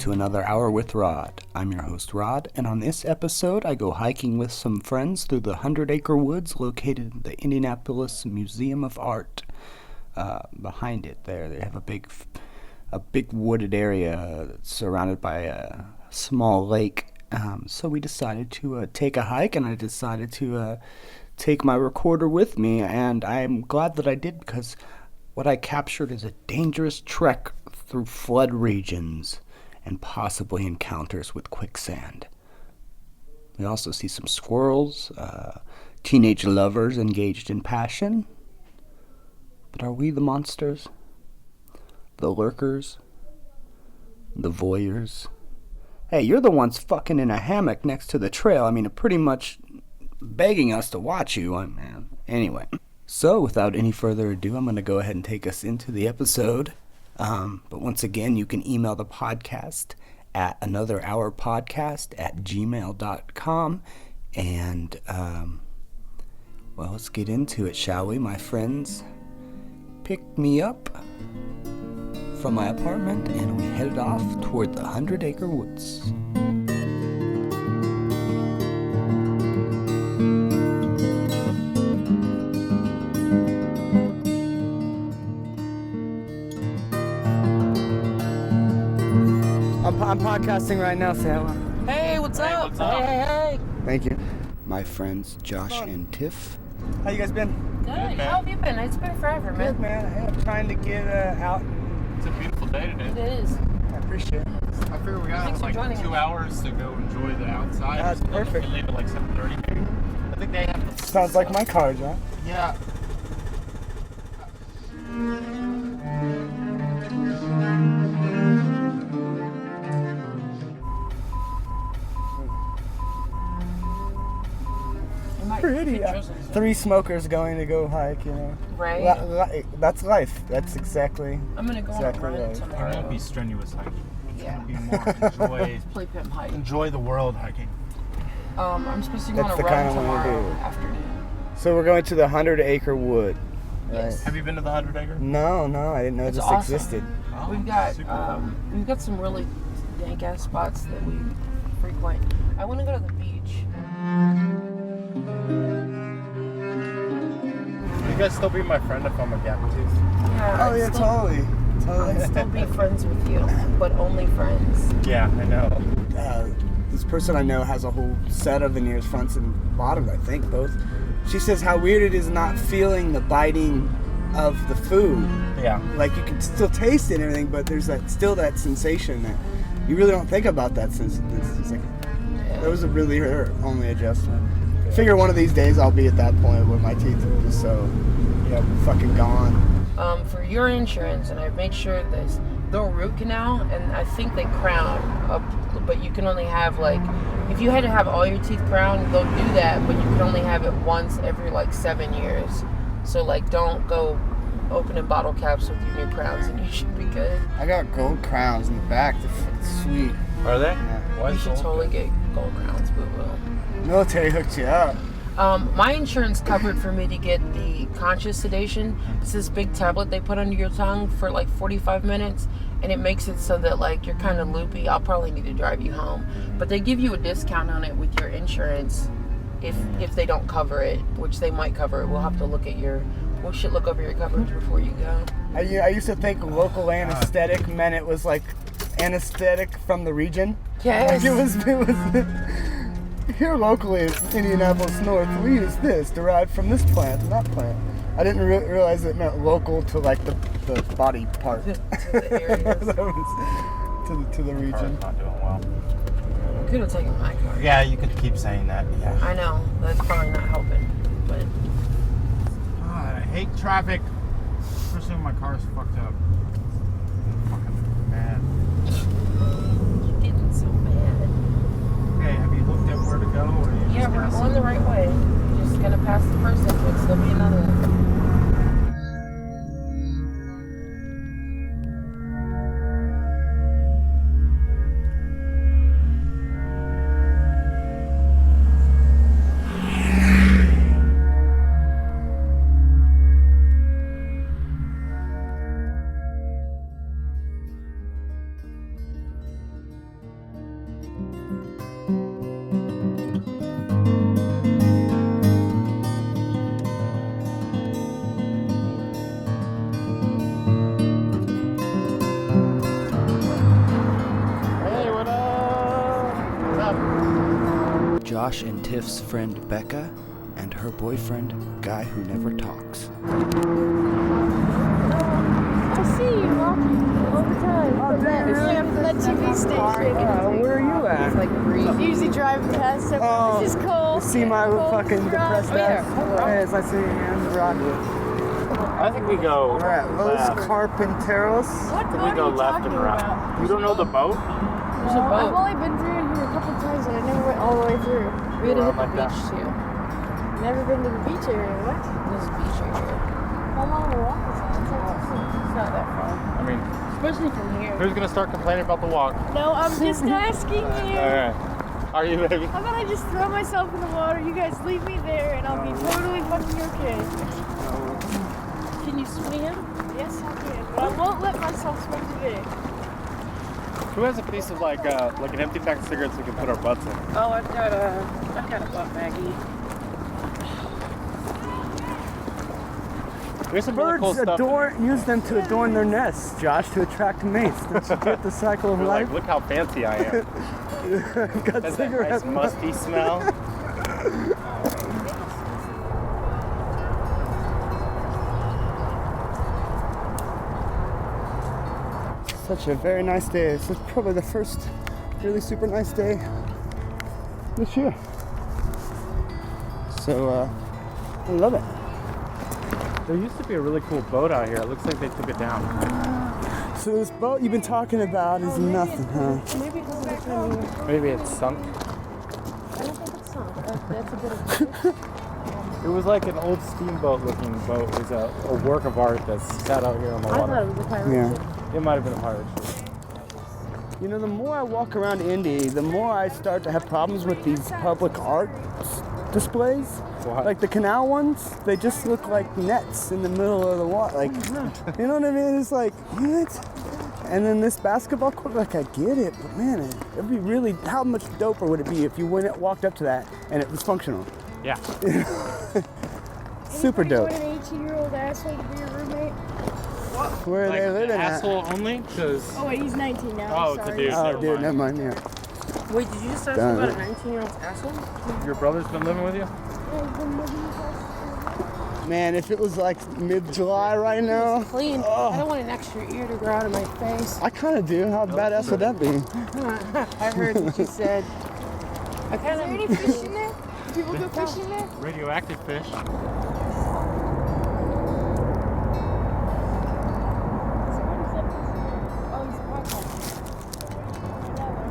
to another Hour with Rod. I'm your host, Rod, and on this episode, I go hiking with some friends through the 100 Acre Woods located in the Indianapolis Museum of Art. Behind it there, they have a big wooded area surrounded by a small lake. So we decided to take a hike, and I decided to take my recorder with me, and I'm glad that I did because what I captured is a dangerous trek through flood regions and possibly encounters with quicksand. We also see some squirrels, teenage lovers engaged in passion. But are we the monsters? The lurkers? The voyeurs? Hey, you're the ones fucking in a hammock next to the trail. I mean, pretty much begging us to watch you. Anyway. So, without any further ado, I'm going to go ahead and take us into the episode. But once again, you can email the podcast at anotherhourpodcast@gmail.com. And, well, let's get into it, shall we, my friends? Picked me up from my apartment, and we headed off toward the 100 Acre Woods. I'm podcasting right now, Sam. Hey, what's up? What's up? Hey. Thank you. My friends Josh and Tiff. How you guys been? Good. How have you been? It's been forever, man. Good, man. Hey, I'm trying to get out. It's a beautiful day today. It is. I appreciate it. I figure we got like 2 hours to go enjoy the outside. That's perfect. We leave at like 7:30 maybe. I think they have. Sounds like my car, John. Yeah. Pretty. 3 smokers going to go hike, you know. Right. That's life. That's exactly. I'm gonna go exactly on a run right. It tomorrow. won't be strenuous hiking. It's Yeah. gonna be more Play pimp hike. enjoy the world hiking. I'm supposed to go That's on the a kind run of one I tomorrow do. afternoon. So we're going to the 100 Acre Wood. Right? Yes. Have you been to the 100 Acre? No, I didn't know It's this awesome. existed. Oh, We've got super cool. we've got some really dank ass spots that we frequent. I want to go to the beach. Will you guys still be my friend if I'm a gap tooth? Yeah. Oh yeah, totally. I'd still be friends with you, but only friends. Yeah, I know. This person I know has a whole set of veneers, fronts and bottoms, I think, both. She says how weird it is not feeling the biting of the food. Yeah. Like, you can still taste it and everything, but there's still that sensation that you really don't think about that since it's like, that was really her only adjustment. I figure one of these days I'll be at that point where my teeth are just so, fucking gone. For your insurance, and I've made sure there's no root canal, and I think they crown up, but you can only have if you had to have all your teeth crowned, they'll do that, but you can only have it once every 7 years. So don't go opening bottle caps with your new crowns, and you should be good. I got gold crowns in the back. They're fucking sweet. Are they? Yeah. Why You should gold? totally get gold crowns, boo-boo. Military hooked you up. My insurance covered for me to get the conscious sedation. It's this big tablet they put under your tongue for 45 minutes, and it makes it so that you're kind of loopy. I'll probably need to drive you home, but they give you a discount on it with your insurance if they don't cover it, which they might cover it. We'll have to look at we should look over your coverage before you go. I used to think local anesthetic meant it was anesthetic from the region. Yes. It was here locally in Indianapolis North, we use this derived from this plant and that plant. I didn't realize it meant local to the body part. To the areas. That was to the region. Car's not doing well. Could have taken my car. Yeah, you could keep saying that. Yeah. I know. That's probably not helping, but God, I hate traffic. Especially when my car's fucked up. I'm fucking mad. you're getting so mad. Okay, have you looked at where to go? Or are you Yeah, just we're guessing? going the right way. We're just gonna pass the first entrance. There'll be another one. Josh and Tiff's friend Becca, and her boyfriend, Guy Who Never Talks. I see you walking all the time. Oh, damn, It's really? like that TV station. Where are you at? It's like breathe. Usually driving past it. Oh, This is cold. You see my Cold fucking drive. depressed Oh, yeah. ass? Hey, it's nice seeing you, man. Rod. I think we go We're at Los left. Carpinteros. What We boat go are you left talking and right. about? You don't know the boat? There's a I've boat. only been through here a couple times and I never went all the way through. We had to hit the Like that. beach too. Never been to the beach area. What? There's a beach right here. How long of a walk is that? It's like It's not that far. I mean, Especially from here. who's gonna start complaining about the walk? No, I'm just asking you. Alright. Are you, baby? How about I just throw myself in the water, you guys leave me there, and I'll be totally fucking okay. Can you swim? Yes, I can, but I won't let myself swim today. Who has a piece of like an empty pack of cigarettes we can put our butts in? Oh, I've got a butt baggie. There's some really cool Birds stuff. use them to adorn their nests, Josh, to attract mates. Don't you get the cycle of They're life? like, look how fancy I am. Got Has that cigarettes. nice musty smell? Such a very nice day. This is probably the first really super nice day this year. So, I love it. There used to be a really cool boat out here. It looks like they took it down. So this boat you've been talking about is nothing, huh? Maybe it doesn't come here. Maybe it's sunk. I don't think it's sunk. That's a bit of It was like an old steamboat looking boat. It was a work of art that sat out here on the I thought water. it was a pirate Yeah. ship. It might have been a pirate ship. You know, the more I walk around Indy, the more I start to have problems with these public art displays. Why? Like the canal ones, they just look like nets in the middle of the water. Like, you know what I mean? It's like, what? And then this basketball court, like I get it, but man, it'd be really, how much doper would it be if you walked up to that and it was functional? Yeah. Super Anybody dope. want an 18-year-old asshole to be your roommate? Where are they living at? asshole only? Because Oh wait, he's 19 now. Oh, it's a sorry. dude. Oh, Never dude, mind. never mind, yeah. Wait, did you just ask Done. about a 19-year-old asshole? your brother's been living with you? Yeah, he's been living with us. Man, if it was like mid-July right now, Clean. I don't want an extra ear to grow out of my face. I kind of do. How badass would that be? I heard what you said. I Is kind there any of. fish in there? Do people go fishing there? Radioactive fish.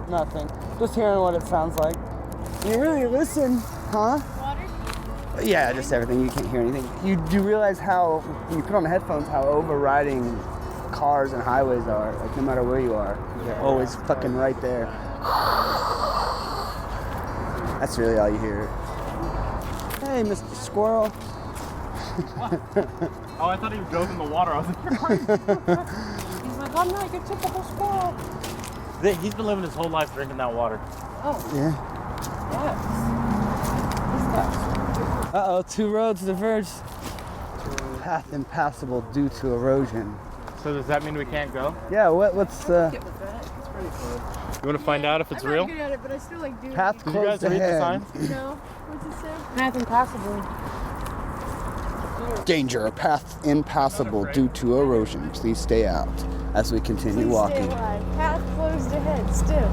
Nothing. Just hearing what it sounds like. You really listen, huh? Water? Yeah, just everything. You can't hear anything. You do realize how, when you put on the headphones, how overriding cars and highways are. Like, no matter where you are, they're always fucking right there. That's really all you hear. Hey, Mr. Squirrel. Oh, I thought he drove in the water. I was like, you're crazy. He's like, I'm not your typical squirrel. He's been living his whole life drinking that water. Oh, Yeah. yes. Uh-oh, two roads diverge. Path impassable due to erosion. So does that mean we can't go? Yeah, what's Get with that. It's pretty cool. You want to find out if it's I'm real? not good at it, but I still like doing path it. Did you guys closed read the ahead? signs? No. What's it say? Path impossible. Danger, path impassable due to erosion. Please stay out as we continue Please walking. stay alive. Path closed ahead still.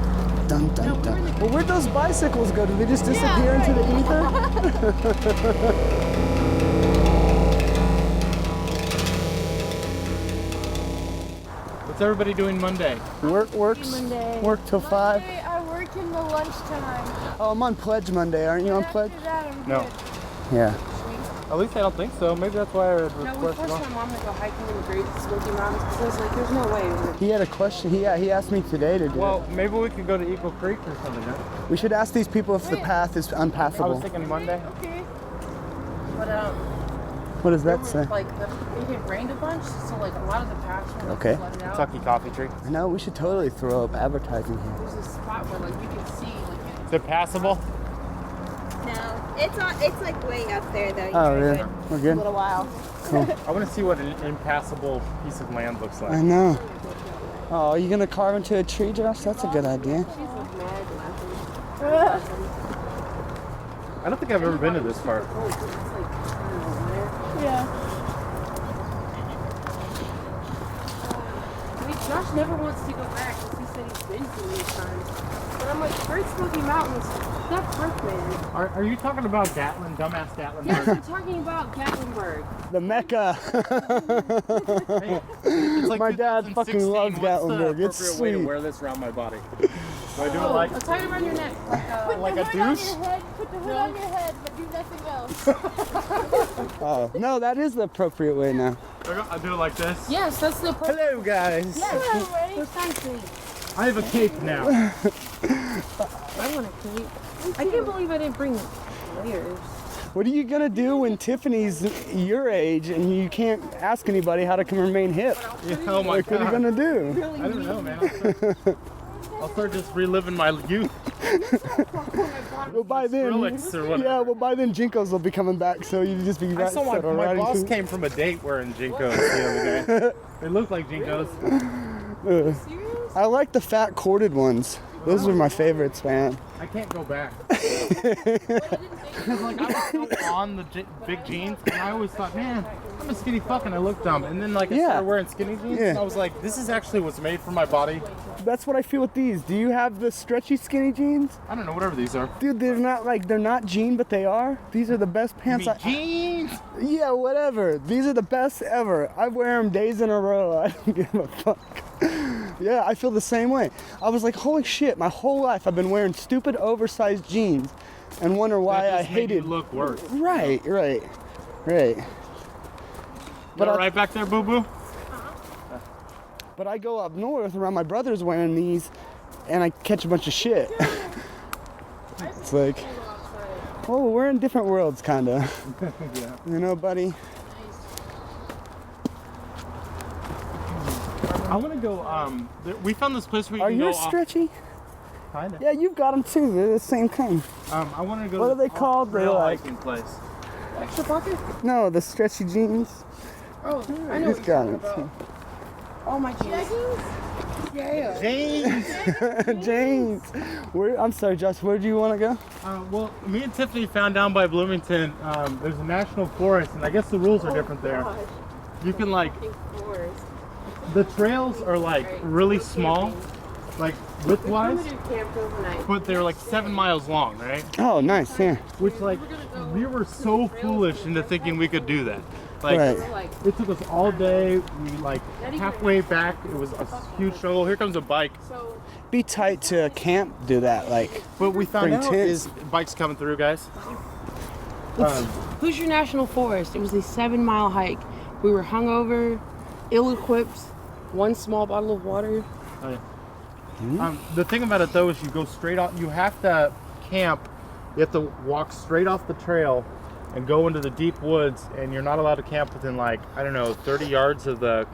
Dun dun dun. Well, where'd those bicycles go? Did they just disappear Yeah, into the ether? What's everybody doing Monday? Works. Monday. Work till 5. Monday, I work in the lunchtime. Oh, I'm on Pledge Monday. Aren't you on Pledge? After that, I'm No. good. Yeah. At least I don't think so. Maybe that's why I No, we requested forced off. my mom to go hiking in the Great Smoky Mountains because I was like, there's no way. He had a question. He asked me today to do Well, it. maybe we could go to Eagle Creek or something. Huh? We should ask these people if the Wait. path is I was unpassable. thinking Monday. Okay. But What does that say? like it had rained a bunch, so like a lot of the paths were like Okay. flooded out. Kentucky Coffee Tree. I know, we should totally throw up advertising here. There's a spot where like you can see like Is it passable? No, it's like way up there though. Oh, You're yeah. good. We're A good? little while. I want to see what an impassable piece of land looks I like. know. Oh, are you going to carve into a tree, Josh? That's a good idea. she's like mad I don't think I've ever been to this part. Yeah. I mean, Josh never wants to go back because he said he's been too many times. But I'm like, Great Smoky Mountains, that's Park, man. Are you talking about Gatlin, dumbass Gatlinburg? Yes, I'm talking about Gatlinburg. The Mecca. It's like My dad fucking 2016. loves Gatlinburg. What's It's the appropriate way to sweet. wear this around my body? Do I do it Oh, like I'll tie it around your neck. like a Put the hood on douche? your head, put the hood on your head, but do nothing else. Oh, no, that is the appropriate way now. I do it like this? Yes, that's the perfect. Hello, guys. Hello, Ray. Precisely. I have a cape now. I want a cape. I can't believe I didn't bring layers. What are you gonna do when Tiffany's your age and you can't ask anybody how to remain hip? Yeah, oh my Like, what are you god. gonna do? I don't know, man. I'll start just reliving my youth. Well, by then, Skrillex or whatever. yeah, well, by then Jinkos will be coming back, so you just be I saw my riding boss to- came from a date wearing Jinkos the other day. They look like Jinkos. I like the fat corded ones. Those are my favorites, man. I can't go back. Because like I was so on the big jeans, and I always thought, man, I'm a skinny fuck and I look dumb. And then like I Yeah. started wearing skinny jeans, Yeah. and I was like, this is actually what's made for my body. That's what I feel with these. Do you have the stretchy skinny jeans? I don't know, whatever these are. Dude, they're not jean, but they are. These are the best pants Jeans. Yeah, whatever. These are the best ever. I wear them days in a row. I don't give a fuck. Yeah, I feel the same way. I was like, holy shit, my whole life I've been wearing stupid oversized jeans and wonder why That I just made you hated. look worse. Right. But right back there, boo boo. But I go up north around my brothers wearing these and I catch a bunch of shit. It's like, oh, we're in different worlds, kinda. Yeah. You know, buddy? I want to go. We found this place where you Are can go yours stretchy? Kinda. Yeah, you've got them too. They're the same kind. I want to go. What to are they this called? They're off-trail like- hiking place. Extra pocket? No, the stretchy jeans. Oh, I know He's what got you're it. talking about. Oh, my jeans. Yeah. James. James. I'm sorry, Josh. Where do you want to go? Well, me and Tiffany found down by Bloomington. There's a national forest, and I guess the rules are different there. You can like. The trails are like really small, like width-wise, Camped overnight. but they're like 7 miles long, right? Oh, nice. Yeah. Which like we were so foolish into thinking we could do that. Like Right. it took us all day. We like halfway back, it was a huge struggle. Here comes a bike, Be tight to camp. Do that. Like. but we found Bring out tents. is bikes coming through, guys. Hoosier National Forest. It was a 7-mile hike. We were hungover, ill-equipped, one small bottle of water. Oh, yeah. The thing about it though is you go straight off. You have to camp. You have to walk straight off the trail and go into the deep woods, and you're not allowed to camp within like 30 yards of the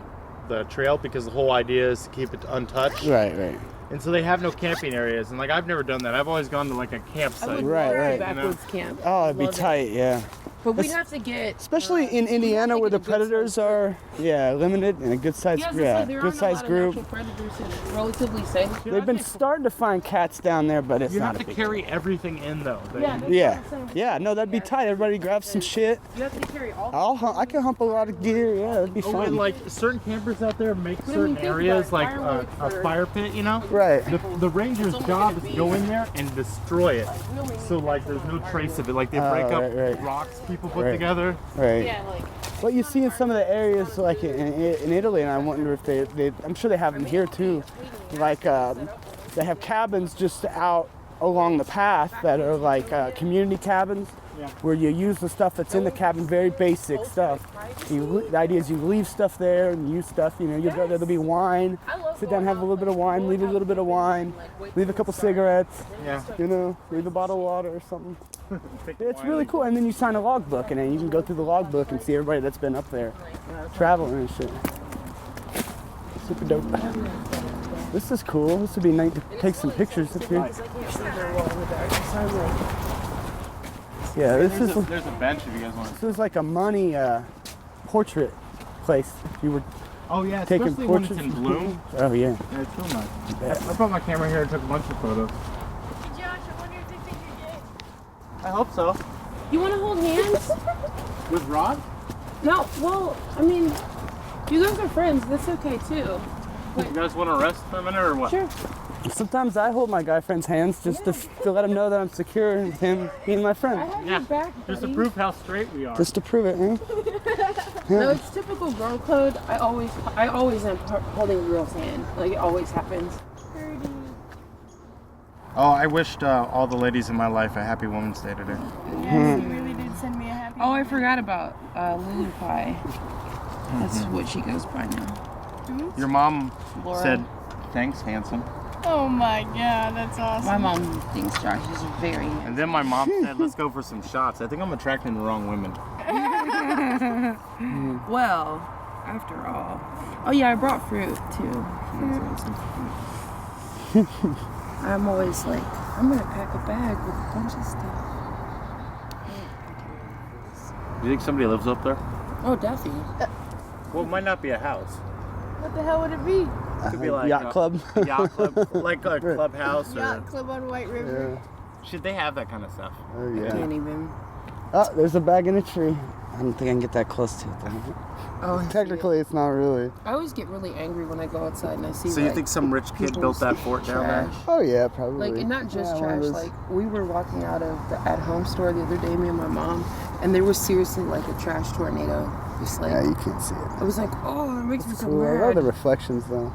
trail because the whole idea is to keep it untouched. Right. And so they have no camping areas, and like I've never done that. I've always gone to like a I campsite. would Right, love right. a backwoods camp. Oh, it'd be Love it. tight. Yeah. But we'd It's- have to get. Especially in Indiana where the predators are, limited and a good sized, There good aren't a lot sized of group. natural predators and relatively safe. They've been starting to find cats down there, but it's You not have a to big carry everything in though. Yeah, that's Yeah, what I'm saying. yeah, no, that'd be tight. Everybody grab some shit. You have to carry all. I can hump a lot of gear. Yeah, that'd be Oh, fun. and like certain campers out there make But I mean, certain think about areas it, like fireworks a are- fire pit, you know? Right. The ranger's only job gonna is be- go in there and destroy it. we only So need like there's no trace of it. Like they break Oh, up right. rocks people put Right. together. Right. Yeah, like. What you see in some of the areas, like in Italy, and I wonder if they I'm sure they have them here too. Like they have cabins just out along the path that are like community cabins, Yeah. where you use the stuff that's in the cabin, very basic stuff. The idea is you leave stuff there and use stuff. You know, you go there. There'll be wine. Sit down, have a little bit of wine. Leave a little bit of wine. Leave a couple cigarettes. Yeah. You know, leave a bottle of water or something. Take the It's wine. really cool. And then you sign a logbook, and then you can go through the logbook and see everybody that's been up there traveling and shit. Super dope. This is cool. This would be nice to take some pictures up here. Yeah, this is There's a bench if you guys want. this is like a money portrait place. If you were Oh yeah, taking especially when it's portraits. in bloom. Oh yeah. Yeah, it's real nice. I brought my camera here and took a bunch of photos. I hope so. You want to hold hands? With Rod? No, well, I mean, you guys are friends. That's okay, too. You guys want to rest for a minute or what? Sure. Sometimes I hold my guy friend's hands just to let him know that I'm secure with him being my I friend. have your back, Just to buddy. prove how straight we are. Just to prove it, eh? No, it's typical girl code. I always am holding a girl's hand. Like, it always happens. Oh, I wished all the ladies in my life a happy Women's Day today. Yes, you really did send me a happy. Oh, I forgot about Lulu Pie. That's what she goes by now. Your mom Laura. said, "Thanks, handsome." Oh my god, that's awesome. My mom thinks Josh is very handsome. And then my mom said, "Let's go for some shots." I think I'm attracting the wrong women. Well, after all. Oh yeah, I brought fruit too. I'm always like, I'm gonna pack a bag with a bunch of stuff. You think somebody lives up there? Oh, Duffy. Well, it might not be a house. What the hell would it be? It could be like Yacht club. Yacht club, like a clubhouse or. Yacht Club on White River. Should they have that kind of stuff? Oh I can't even. Oh, there's a bag in a tree. I don't think I can get that close to it though. Oh, I see Technically, it's not really. it. I always get really angry when I go outside and I see. So you think some rich kid built that fort down there? trash. Oh yeah, probably. Like, and not just Yeah, one of trash. those- Like, we were walking out of the at-home store the other day, me and my mom, and there was seriously like a trash tornado. Just like, Yeah, you can't see it. I was like, oh, it makes me so Cool. I love the mad. reflections though.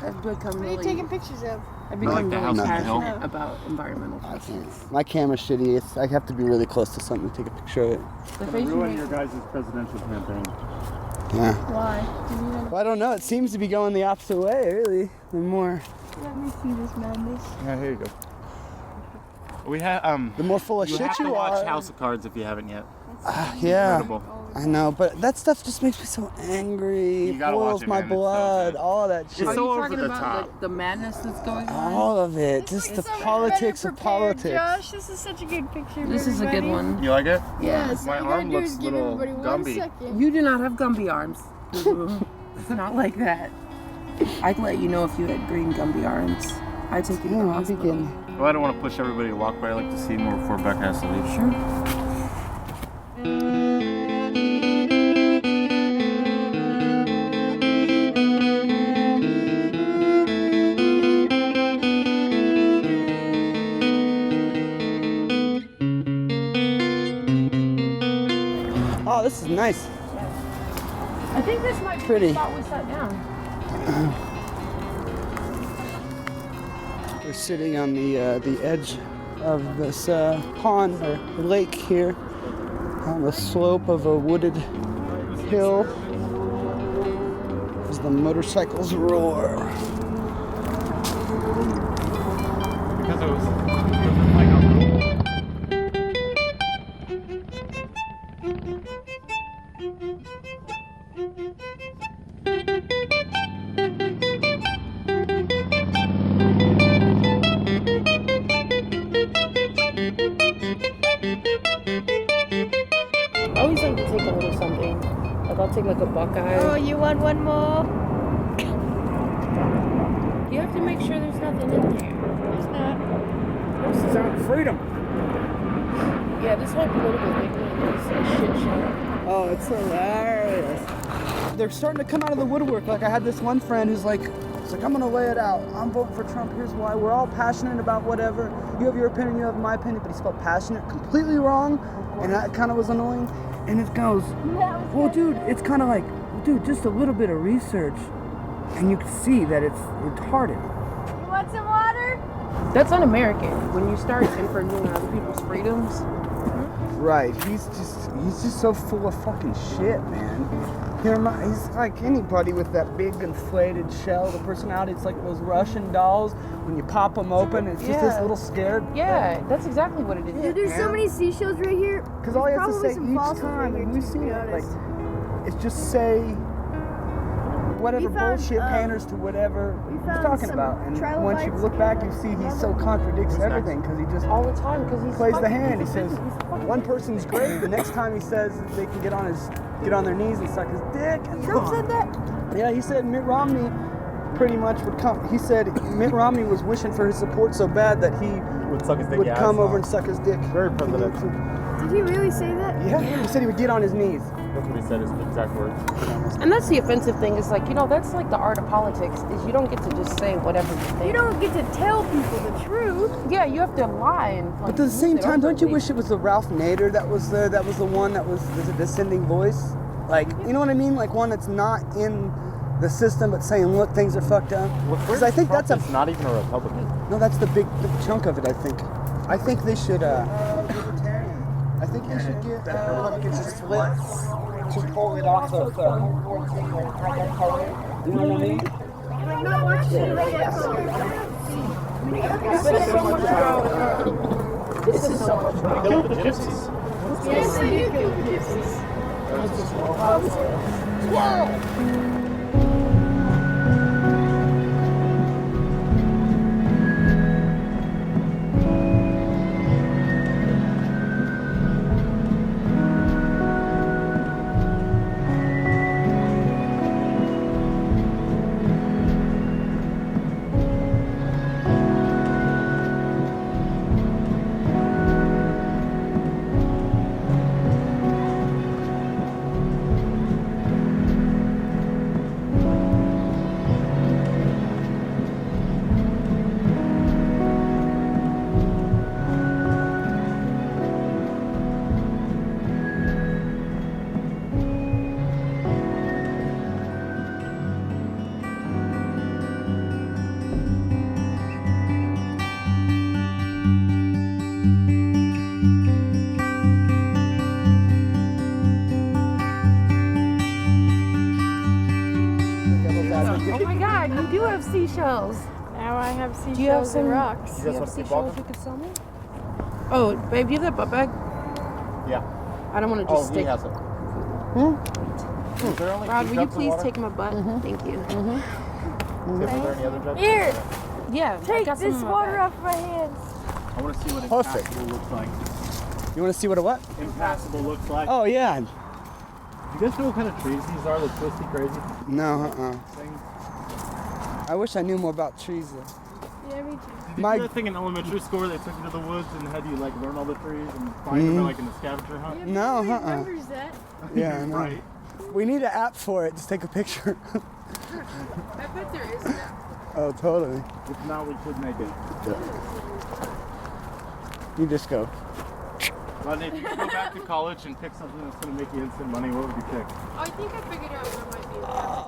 I've become What are you really, taking pictures of? I've become the really house on the passionate hill. about environmental things. My camera's shitty. I have to be really close to something to take a picture of it. The face you Ruin make. your guys' presidential campaign. Yeah. Why? Do you know? Well, I don't know. It seems to be going the opposite way, really. The more, Let me see this madness. Yeah, here you go. We have the more full of You shit have to you watch are. House of Cards if you haven't yet. Yeah. Incredible. I know, but that stuff just makes me so angry. You It gotta watch boils it, my man. It's so blood. good. All of that shit. It's Are so you over talking the about top. the madness that's going on? All of it. Just the So much politics better of prepared, politics. Josh, this is such a good picture. of This is a good everybody. one. You like it? Yes. My all you gotta arm do looks is give little everybody 1 Gumby. second. You do not have Gumby arms. It's not like that. I'd let you know if you had green Gumby arms. I'd take you to the Yeah, I'll be hospital. kidding. Well, I don't want to push everybody to walk, but I like to see more before Becca has to leave. Sure. Oh, this is nice. I think this might be Pretty. the spot we sat down. We're sitting on the edge of this pond or lake here on the slope of a wooded hill as the motorcycles roar. Because it was like a rule. I always like to take a little something. Like, I'll take like a Buckeye. Oh, you want one more? You have to make sure there's nothing in there. It's not. This is our freedom. Yeah, this whole political thing is a shit show. Oh, it's hilarious. They're starting to come out of the woodwork. Like I had this one friend who's like, I'm gonna lay it out. I'm voting for Trump. Here's why. We're all passionate about whatever. You have your opinion, you have my opinion, but he spelled passionate completely wrong, and that kind of was annoying. And it goes, well, dude, it's kind of like, dude, just a little bit of research, and you can see that it's retarded. You want some water? That's un-American. When you start infringing on other people's freedoms. Right. He's just so full of fucking shit, man. He's like anybody with that big inflated shell, the personality. It's like those Russian dolls. When you pop them open, it's just this Yeah. little scared. Yeah, that's exactly what it is. Dude, there's so many seashells right here. Because all you have to Probably say some each fossils time, right here, and we've to seen be it, like, honest. it's just say whatever We found, bullshit panders to whatever we he's found talking some about. And once you trilobites. look back, you see he so contradicts everything because he just All the time, because he's plays the fucking- hand. He he's a says business- he's a fucking one business. person's great, the next time he says they can get on their knees and suck his dick. And Trump said that? Yeah, he said Mitt Romney pretty much would come. He said Mitt Romney was wishing for his support so bad that he Would suck his dick. would Yeah, come I saw over it. and suck his dick. Very presidential. Did he really say that? Yeah, he said he would get on his knees. That's what he said. His exact words. And that's the offensive thing. Is like, you know, that's like the art of politics. Is you don't get to just say whatever you think. You don't get to tell people the truth. Yeah, you have to lie and. Like, But at the same use it time, don't you overtly. wish it was the Ralph Nader that was the one that was the dissenting voice? Like, you know what I mean? Like one that's not in the system but saying, look, things are fucked up. Because I think that's It's not even a Republican. no, that's the big chunk of it. I think they should. I think they should get Republicans to split to pull it off of. You know what I mean? Like not watching it right now. This is so much fun. Kill the gypsies. Yes, they do kill the gypsies. Oh my God, you do have seashells. Now I have seashells you have some- and rocks. You Do you guys have want to see seashells Bob? you could sell me? Oh, babe, do you have that butt bag? Yeah. I don't want to Oh, just he stick. has it. Is there only Rod, two will you jugs of please water? take my butt? Thank you. Were there any other jugs? Here, Yeah, I take got some this in my water bag. off my hands. I want to see what Perfect. impassable looks like. You want to see what a what? Impassable looks like. Oh yeah. You guys know what kind of trees these are? The twisty, crazy No. things. I wish I knew more about trees. Yeah, me too. Did you My- do that thing in elementary school where they took you to the woods and had you like learn all the trees and find them like in a scavenger hunt? Yeah, No, nobody uh-uh. remembers that. Yeah, I know. Right. We need an app for it. Just take a picture. I bet there is now. Oh, totally. If not, we could make it. You just go. Rodney, if you could go back to college and pick something that's going to make you instant money, what would you pick? Oh, I think I figured out what might be.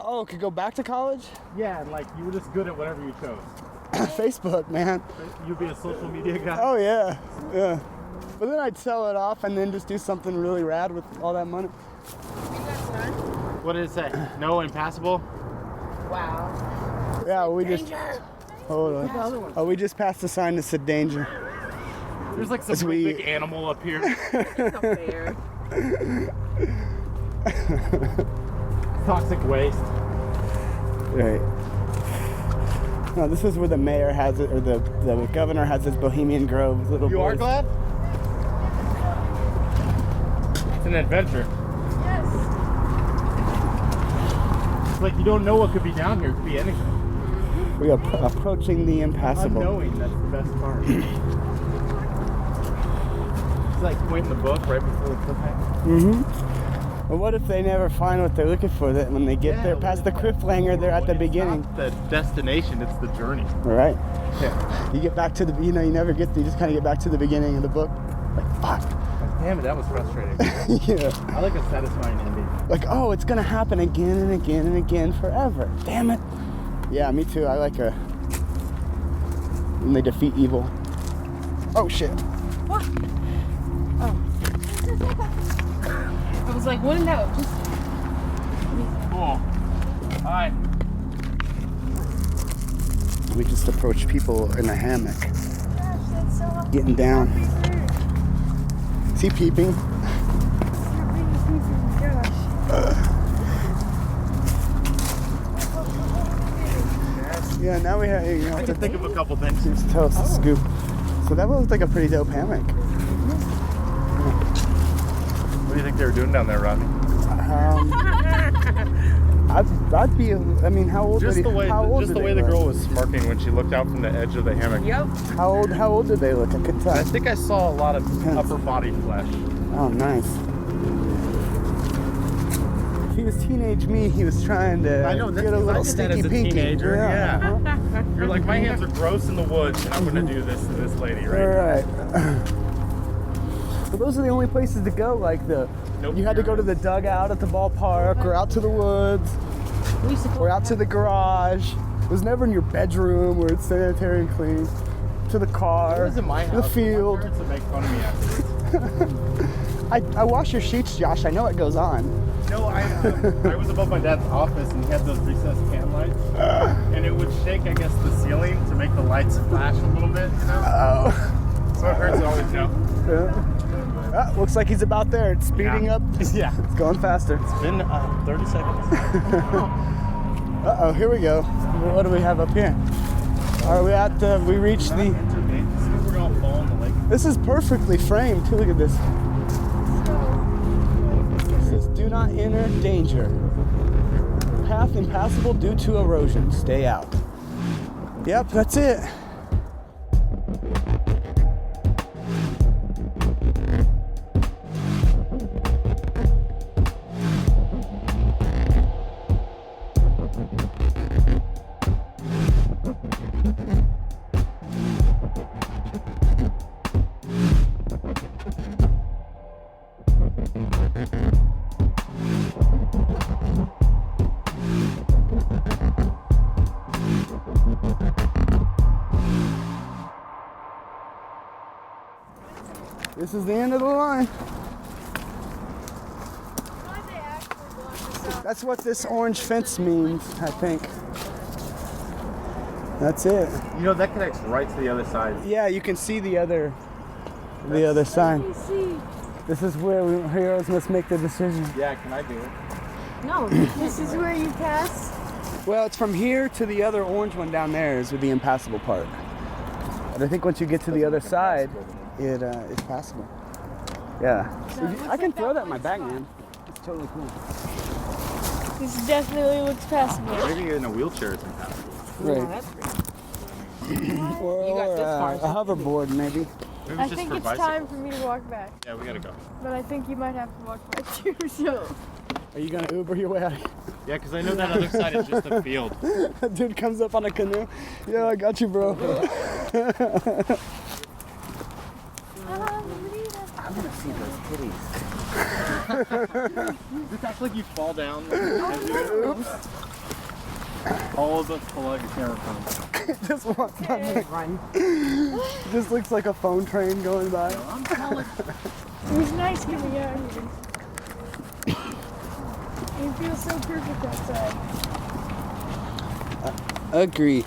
Oh, could go back to college? Yeah, and like you were just good at whatever you chose. Facebook, man. You'd be a social media guy. Oh yeah, yeah. But then I'd sell it off and then just do something really rad with all that money. What did it say? No impassable? Wow. Yeah, we just. Hold on. Oh, we just passed a sign that said danger. There's like some As really we- big animal up here. It's not fair. Toxic waste. Right. No, this is where the mayor has it, or the governor has his Bohemian Grove little You are boys. glad? It's an adventure. Yes. It's like you don't know what could be down here. It could be anything. We are approaching the impassable. Unknowing, that's the best part. It's like pointing the book right before the cliffhanger. But what if they never find what they're looking for? That when they get there past the cliffhanger, they're at the beginning. It's not the destination, it's the journey. All right. Yeah. You get back to the, you never get there. You just kind of get back to the beginning of the book. Like, fuck. Damn it, that was frustrating. Yeah. I like a satisfying ending. Like, oh, it's gonna happen again and again and again forever. Damn it. Yeah, me too. I like when they defeat evil. Oh shit. What? Oh. I was like, what in that? Just Cool. Alright. We just approached people in a hammock, Gosh, that's so happy. getting down. Is he peeping? Yeah, now we have, I can think of a couple things. just tell us the scoop. So that looked like a pretty dope hammock. What do you think they were doing down there, Rodney? I'd be. I mean, how old? Just did the he, way, how old just did the they way the look? girl was smirking when she looked out from the edge of the hammock. Yep. How old did they look? I couldn't tell. I think I saw a lot of Depends. upper body flesh. Oh, nice. If he was teenage me, he was trying to I know, that's get a what I little did that stinky as a pinky. teenager, yeah. uh-huh. You're like, my hands are gross in the woods, and I'm gonna do this to this lady, right? Right. So those are the only places to go. Like Nope. you had to go to the dugout at the ballpark, or out to the woods, We used to go or out to the garage. It was never in your bedroom where it's sanitary and clean. To the car, It was in my the house. field. My parents would make fun of me afterwards. I wash your sheets, Josh. I know it goes on. No, I was above my dad's office, and he had those recessed can lights, and it would shake, I guess, the ceiling to make the lights flash a little bit, you know? Oh. So it hurts always, you know? Ah, looks like he's about there. It's speeding Yeah. up. Yeah. It's going faster. It's been 30 seconds. Uh-oh, here we go. What do we have up here? Are we at the, we reached the, We're gonna fall in the lake. this is perfectly framed too, look at this. It says, do not enter danger. Path impassable due to erosion. Stay out. Yep, that's it. This is the end of the line. Why'd they actually block this off? That's what this orange fence means, I think. That's it. You know, that connects right to the other side. Yeah, you can see the other sign. Let me see. This is where heroes must make the decision. Yeah, can I do it? No. This is where you pass. Well, it's from here to the other orange one down there is the impassable part. But I think once you get to the other side, it's passable. Yeah. No, it looks I can like throw that in my one's bag, fine. man. It's totally cool. This definitely looks passable. Maybe in a wheelchair it's impassable. Yeah, Right. that's great. Or, You got this far, a so- hoverboard, maybe. Maybe I it's just think for it's bicycles. time for me to walk back. Yeah, we gotta go. But I think you might have to walk back too, so. Are you gonna Uber your way out? Yeah, because I know that other side is just a field. A dude comes up on a canoe. Yeah, I got you, bro. I want to see those kitties. Just act like you fall down. All of us pull out your camera phone. Just walks by. Run. Just looks like a phone train going by. It was nice getting out here. It feels so perfect outside. Agree.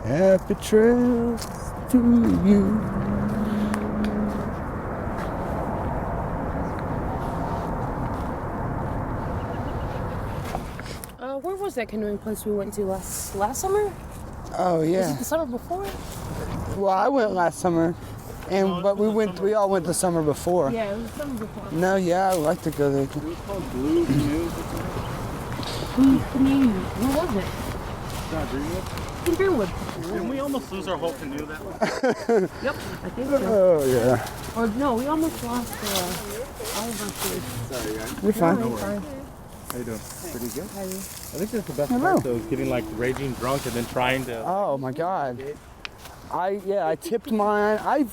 Happy trails to you. Where was that canoeing place we went to last summer? Oh Was yeah. it the summer before? Well, I went last summer, but we all went the summer before. Yeah, it was the summer before. No, yeah, I would like to go there. It was called Blue Canoes. Blue Canoe. Where was it? Not Greenwood. In Greenwood. Didn't we almost lose our whole canoe that way? Yep, I think so. Oh yeah. Or no, we almost lost all of our food. Sorry, guys. You're fine. No, it's fine. How you doing? Pretty good. How are you? I think that's the best Hello. part, though, is getting like raging drunk and then trying to. Oh my God. I tipped mine. I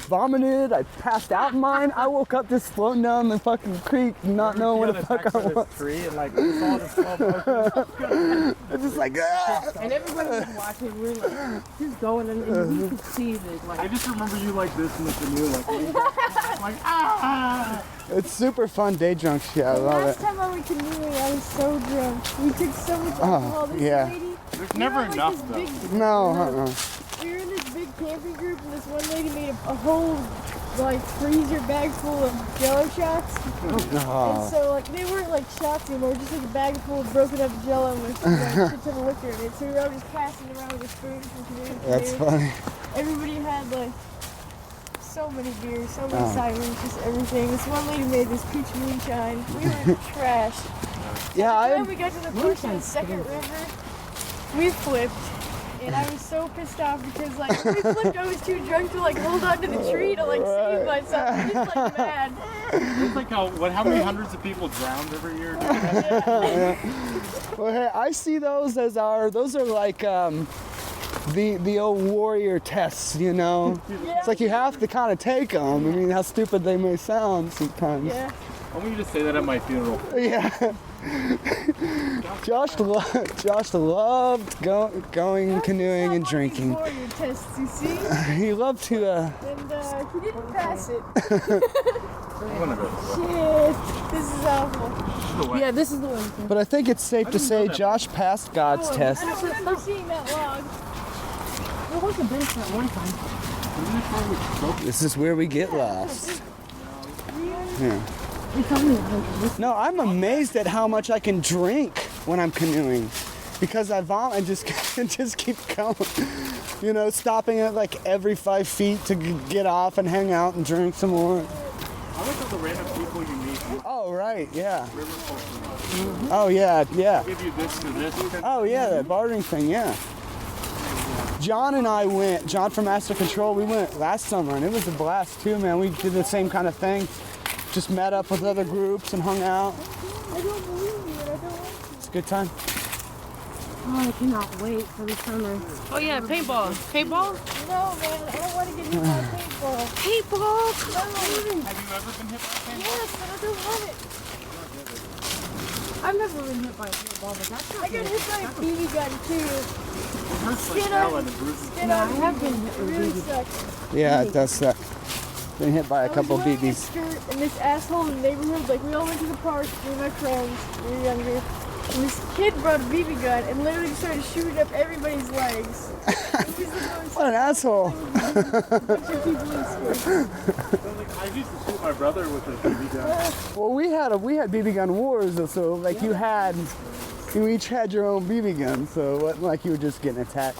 vomited. I passed out in mine. I woke up just floating down the fucking creek, not knowing where the fuck I was. Tree and like we saw the slow motion. It's just like, ah. And everybody was watching. We were like, just going, and you could see that, I like, just remember you like this in the canoe, like ah. It's super fun day drunk shit. I love Last it. time I went canoeing, I was so drunk. We took so much alcohol. This yeah. lady, There's we never were on, like, enough this though. big- No, We were in this big camping group, and this one lady made a whole like freezer bag full of Jello shots. And no. so like they weren't like shots anymore, just like a bag full of broken up Jello with like shit ton of liquor in it. So we were all just passing around with a spoon from canoe to That's canoe. funny. Everybody had like so many beers, so many sirens, just everything. This one lady made this peach moonshine. We were trash. Yeah, When we got to the first and second river, we flipped. And I was so pissed off because like when we flipped, I was too drunk to like hold on to the tree to like save myself. I was just like mad. It's like how many hundreds of people drowned every year? Well, hey, I see those as those are like the old warrior tests, you know? It's like you have to kind of take them. I mean, how stupid they may sound sometimes. Yeah. I want you to say that at my funeral. Yeah. Josh loved going canoeing and drinking. Warrior tests, you see? He loved to. And he didn't pass it. I'm gonna go. Shit. This is awful. Yeah, this is the one. But I think it's safe to say Josh passed God's test. I don't remember seeing that log. There was a bench at one time. This is where we get lost. Yeah. They told me about No, I'm amazed at how much I can drink when I'm canoeing, because I vomit and just keep going. You know, stopping at like every 5 feet to get off and hang out and drink some more. I like all the random people you meet. Oh right, yeah. Oh yeah, yeah. Give you this to this. Oh yeah, that bartering thing, yeah. John and I went. John from Master Control. We went last summer and it was a blast too, man. We did the same kind of thing. Just met up with other groups and hung out. I don't believe you, and I don't want It's a good time. Oh, I cannot wait for the summer. Oh yeah, paintball. Paintball? to. No, man, I don't want to get hit by a paintball. Paintball? No. Have you ever been hit by a paintball? Yes, but I don't want it. I've never been hit by a paintball, but that's not I got hit by a BB gun too. Skin Hell, on, and the bruises. skin No, I on. have been hit It with really BB. sucks. Yeah, it does suck. Been hit by a couple I was wearing a BBs. skirt, and this asshole in the neighborhood, like we all went to the park with my friends when we were younger. And this kid brought a BB gun and literally started shooting up everybody's legs. It was the most What an asshole. bunch of people in school. I used to shoot my brother with a BB gun. Well, we had BB gun wars, so like you each had your own BB gun, so it wasn't like you were just getting attacked.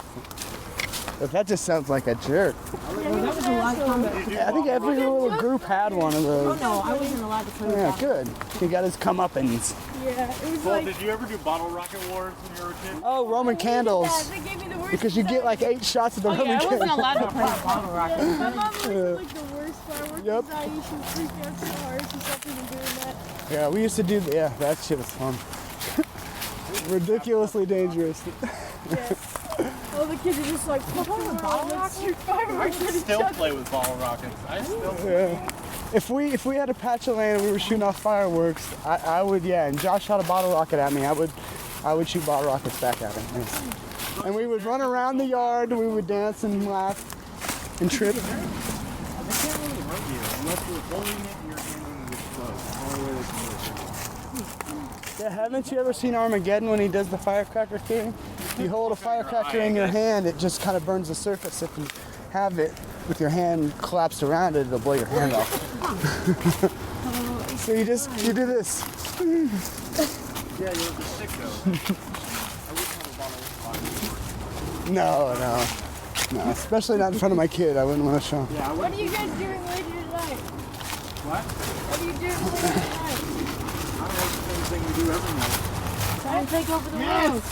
But that just sounds like a jerk. Yeah, he was an asshole. I think every little group had one of those. No, I wasn't allowed to play with Yeah, that. good. He got his comeuppance. Yeah, it was Well, like. did you ever do bottle rocket wars when you were a kid? Oh, Roman candles. They gave me the worst Because you get like 8 shots of the Oh Roman yeah, I wasn't candle. allowed to play with bottle rocket. Yeah, my mom was like the worst fireworks Yep. design. She freaked out so hard. She stopped even doing that. Yeah, we used to do, yeah, that shit was fun. Ridiculously dangerous. Yeah. All the kids are just like, bottle rockets, shoot fireworks at each Still other. play with bottle rockets. I still. Yeah. If we had a patch of land and we were shooting off fireworks, I would, yeah, and Josh shot a bottle rocket at me, I would shoot bottle rockets back at him. Yes. And we would run around the yard, we would dance and laugh and trip. They can't really hurt you unless you're holding it in your hand and it explodes. Only way they can hurt you. Yeah, haven't you ever seen Armageddon when he does the firecracker thing? If you hold a firecracker in your hand, it just kind of burns the surface. If you have it with your hand collapsed around it, it'll blow your hand off. So you do this. Yeah, you're the sick though. I wouldn't have a bottle of No, especially not in front of my kid. I wouldn't want to show him. Yeah, I What wouldn't. are you guys doing later tonight? What? What are you doing later tonight? I don't know the same thing we do every night. Try and take over the world.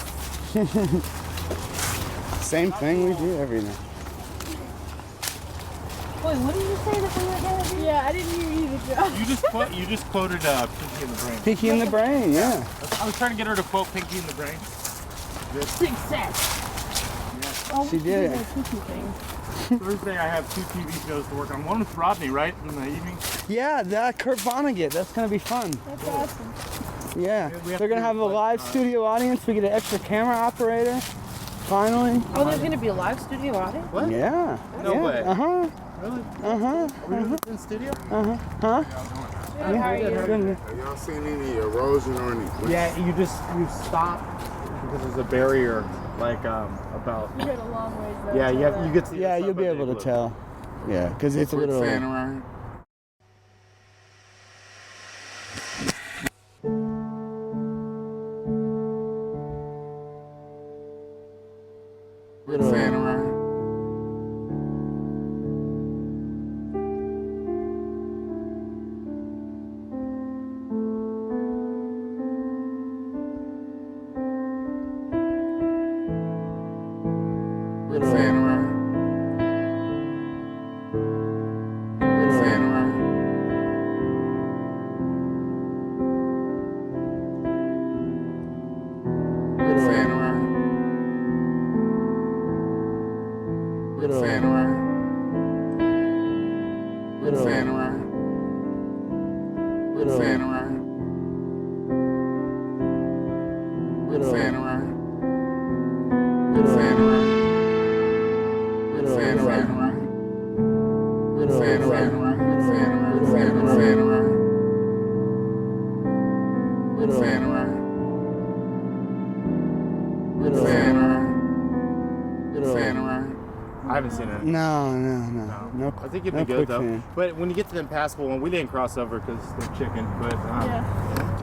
Same thing we do every night. Wait, what did you say that we were gonna do? Yeah, I didn't hear you either, Josh. You just quoted Pinky in the Brain. Pinky in the brain, yeah. I was trying to get her to quote Pinky in the Brain. Success. Oh, She we did. should do that cookie thing. Thursday I have 2 TV shows to work on. One with Rodney, right? In the evening. Yeah, that Kurt Vonnegut. That's gonna be fun. That's awesome. Yeah, we have they're gonna to have a do, live studio audience. We get an extra camera operator. Finally. Oh, there's gonna be a live studio audience? What? Yeah. No yeah. way. Uh huh. Really? Uh-huh. Are we doing this in studio? Huh? Good, how are you? Good. Have y'all seen any erosion or any? Yeah, you stop because there's a barrier, like about. You got a long ways though. Yeah, till you get to. Yeah, you'll be able to tell. Yeah, because it's Quicksand literally. around here? Quicksand around here? Fan around. Fan around. Fan around. Fan around. Fan around. Fan around. Fan around. Fan around. Fan around. Fan around. Fan around. Fan around. I haven't seen it. No. I think you'd be no good though. quicksand. But when you get to the impassable one, we didn't cross over because they're chicken. But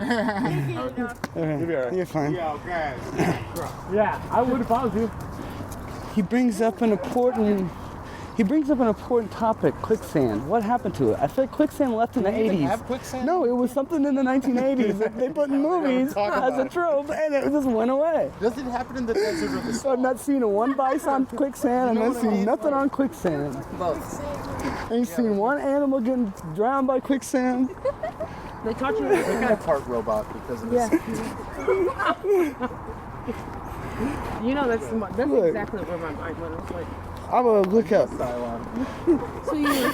Okay, be all right. you're fine. yeah, I would if I was you. He brings up an important topic, quicksand. What happened to it? I feel like quicksand left in the 80s. Have quicksand? No, it was something in the 1980s that they put in movies as a trope, and it just went away. Does it happen in the desert or the So I've not seen one bison on quicksand, and I've seen nothing on quicksand. Both. Ain't seen one animal getting drowned by quicksand. They taught you. They got a cart robot because of this. You know, that's Look. exactly where my mind went. I was like, I'm gonna look up. so you were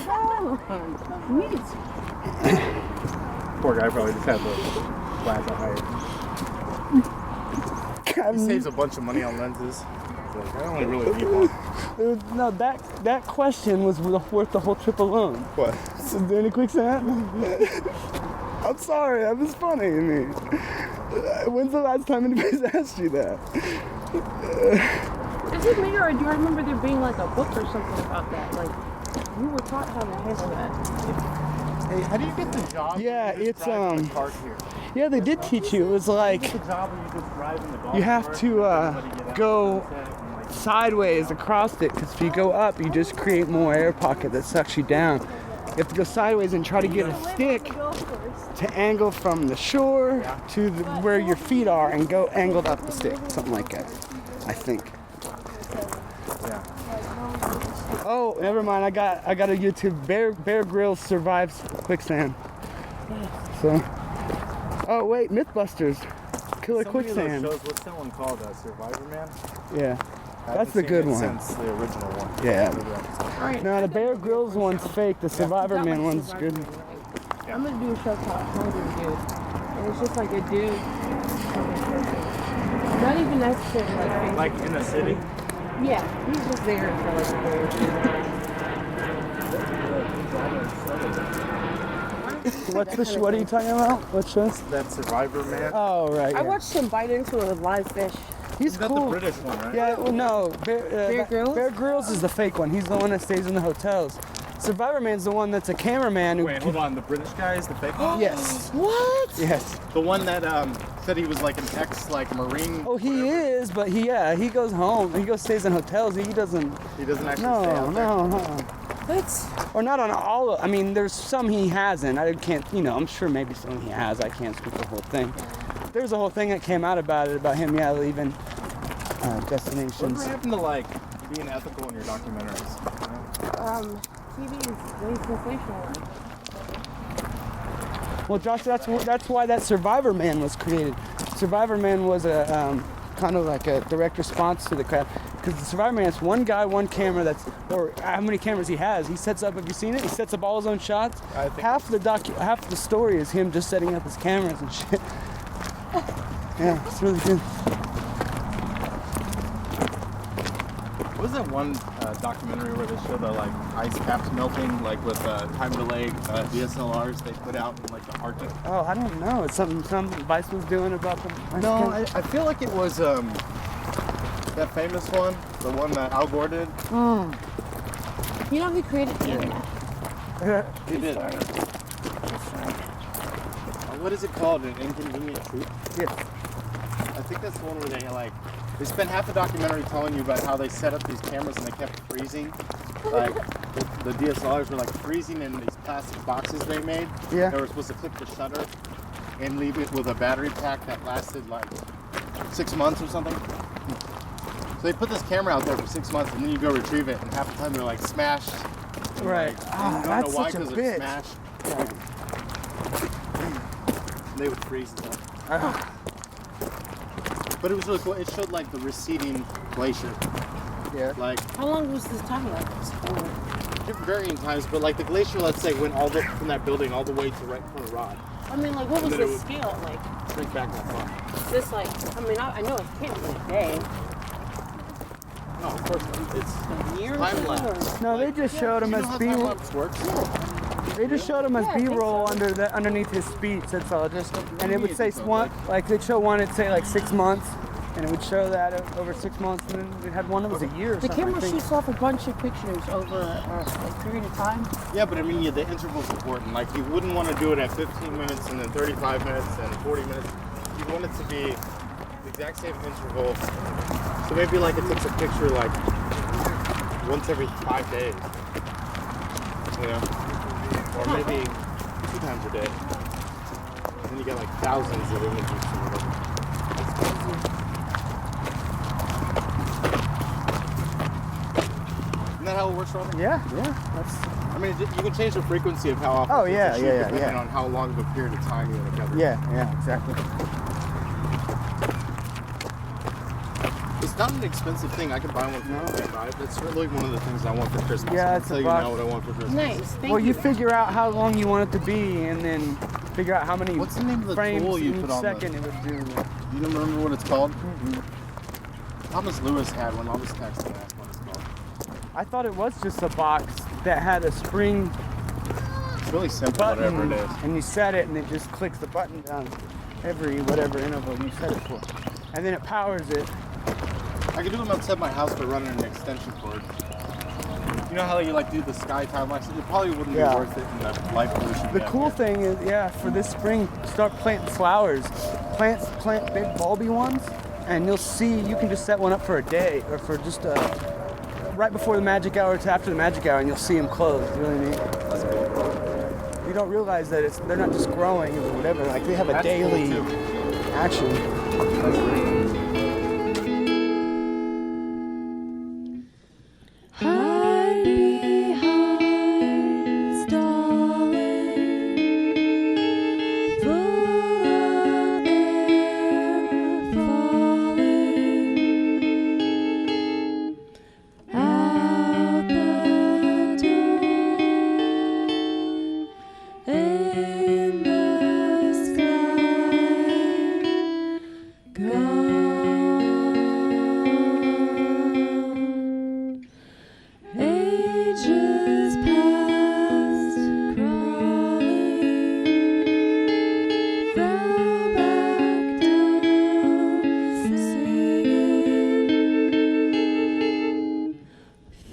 meat. Poor guy probably just had the glass of He saves a bunch of money on lenses. He's like, I only really need one. No, that question was worth the whole trip alone. What? So, is there any quicksand? I'm sorry, that was funny to me. When's the last time anybody's asked you that? Is it me, or do you remember there being like a book or something about that? Like, you were taught how to handle that. Hey, how do you get the job? Yeah, You just it's, drive the cart here. Yeah, they did teach you. It was like The job where you just drive in the golf you have cart, to everybody get out go and set and, like, sideways across it, because if you go up, you just create more air pocket that sucks you down. You have to go sideways and try to get a stick to angle from the shore to where your feet are and go angled up the stick, something like that. I think. Oh, never mind. I got a YouTube. Bear Grylls survives quicksand. So. Oh wait, MythBusters. Killer so many of those quicksand. shows, what's that one called? Survivor Man? Yeah. I That's haven't the seen good it one. Since the original one. Yeah. All right. No, the Bear Grylls one's fake. The Survivor Not Man like one's Survivor good. Man, right? I'm gonna do a show called Hungry Dude, and it's just like a dude. Not even necessarily like. Like in the city? Yeah, he's just there for like a What are you talking about? What shows? That Survivor Man? Oh, right. I Yeah. watched him bite into a live fish. He's Is that cool. the British one, right? Yeah, well, no. Bear Grylls? Bear Grylls is the fake one. He's the one that stays in the hotels. Survivor Man's the one that's a cameraman who. Wait, hold on. The British guy is the fake one? Yes. What? Yes. The one that said he was like an Marine. Oh, he is, but he goes home. He stays in hotels. He doesn't. He doesn't actually stay out there. No. That's. Or not on all. I mean, there's some he hasn't. I can't. I'm sure maybe some he has. I can't speak the whole thing. There's a whole thing that came out about it, about him, leaving destinations. Whatever happened to like being ethical in your documentaries? TV is way sensational. Well, Josh, that's why that Survivor Man was created. Survivor Man was a kind of like a direct response to the crowd, because the Survivor Man is one guy, one camera. Or how many cameras he has. He sets up. Have you seen it? He sets up all his own shots. I think Half the story is him just setting up his cameras and shit. Yeah, it's really good. What was that one documentary where they show the like ice caps melting, like with time delay DSLRs they put out in like the Arctic? Oh, I don't know. It's something Vice was doing about the. No, I feel like it was that famous one, the one that Al Gore did. You know who created the internet? He did. What is it called? An Inconvenient Truth? Yes. I think that's the one where they spent half the documentary telling you about how they set up these cameras and they kept freezing. Like the DSLRs were like freezing in these plastic boxes they made. Yeah. They were supposed to click the shutter and leave it with a battery pack that lasted like 6 months or something. So they put this camera out there for 6 months and then you go retrieve it and half the time they're like smashed. And, Right. Like, Ah, you don't that's know why such a because they're bitch. smashed. And they would freeze and stuff. But it was really cool. It showed like the receding glacier. Yeah. Like How long was this time lapse for? varying times, but like the glacier, let's say, went all the from that building all the way to right in front of Rod. I mean, like, what was And then the it would- scale? Like, Shrink back that far. this, like, I mean, I know it can't be a day. No, of course not. It's A year or time something, lapse. No, they just showed him You as know how B. time lapse works? They just showed him as Yeah, I think B-roll so. underneath his speech. That's all. Just and it would mean? say So, one, like they'd show one. It'd say like 6 months, and it would show that over 6 months. And then we had one that was a year. Or The something, I camera think. shoots off a bunch of pictures over a period of time. Yeah, but I mean, yeah, the interval's important. Like, you wouldn't want to do it at 15 minutes and then 35 minutes and 40 minutes. You want it to be the exact same interval. So maybe like it takes a picture like once every 5 days. You know? Or maybe 2 times a day. And then you get like thousands of images or whatever. Isn't that how it works, Robin? Yeah, that's. I mean, you can change the frequency of how often Oh, you yeah, shoot yeah, depending yeah. on how long of a period of time you want to cover. Yeah, exactly. It's not an expensive thing. I can buy one for $25. That's really one of the things I want for Christmas. Yeah, I'll it's tell a you box. now what I want for Christmas. Nice, thank Well, you. you figure out how long you want it to be, and then figure out how many What's the name of the frames tool you in put each on the- second it would do. Do you remember what it's called? Thomas Lewis had one. I'll just text him and ask what it's called. I thought it was just a box that had a spring It's really simple, button, whatever it is. and you set it, and it just clicks the button down every whatever interval you set it for, and then it powers it. I could do them outside my house by running an extension cord. You know how you like do the sky time lapse? It probably wouldn't Yeah. be worth it in the light pollution. The cool thing is, yeah, for this spring, start planting flowers. Plant big bulby ones, and you'll see you can just set one up for a day or for just right before the magic hour to after the magic hour, and you'll see them close. Really neat. That's cool. You don't realize that they're not just growing or whatever. Like they have a That's cool, daily too. action. That's great. Hide behind stalling, full of air falling out the door in the sky. Gone. Ages past, crawling from back down, singing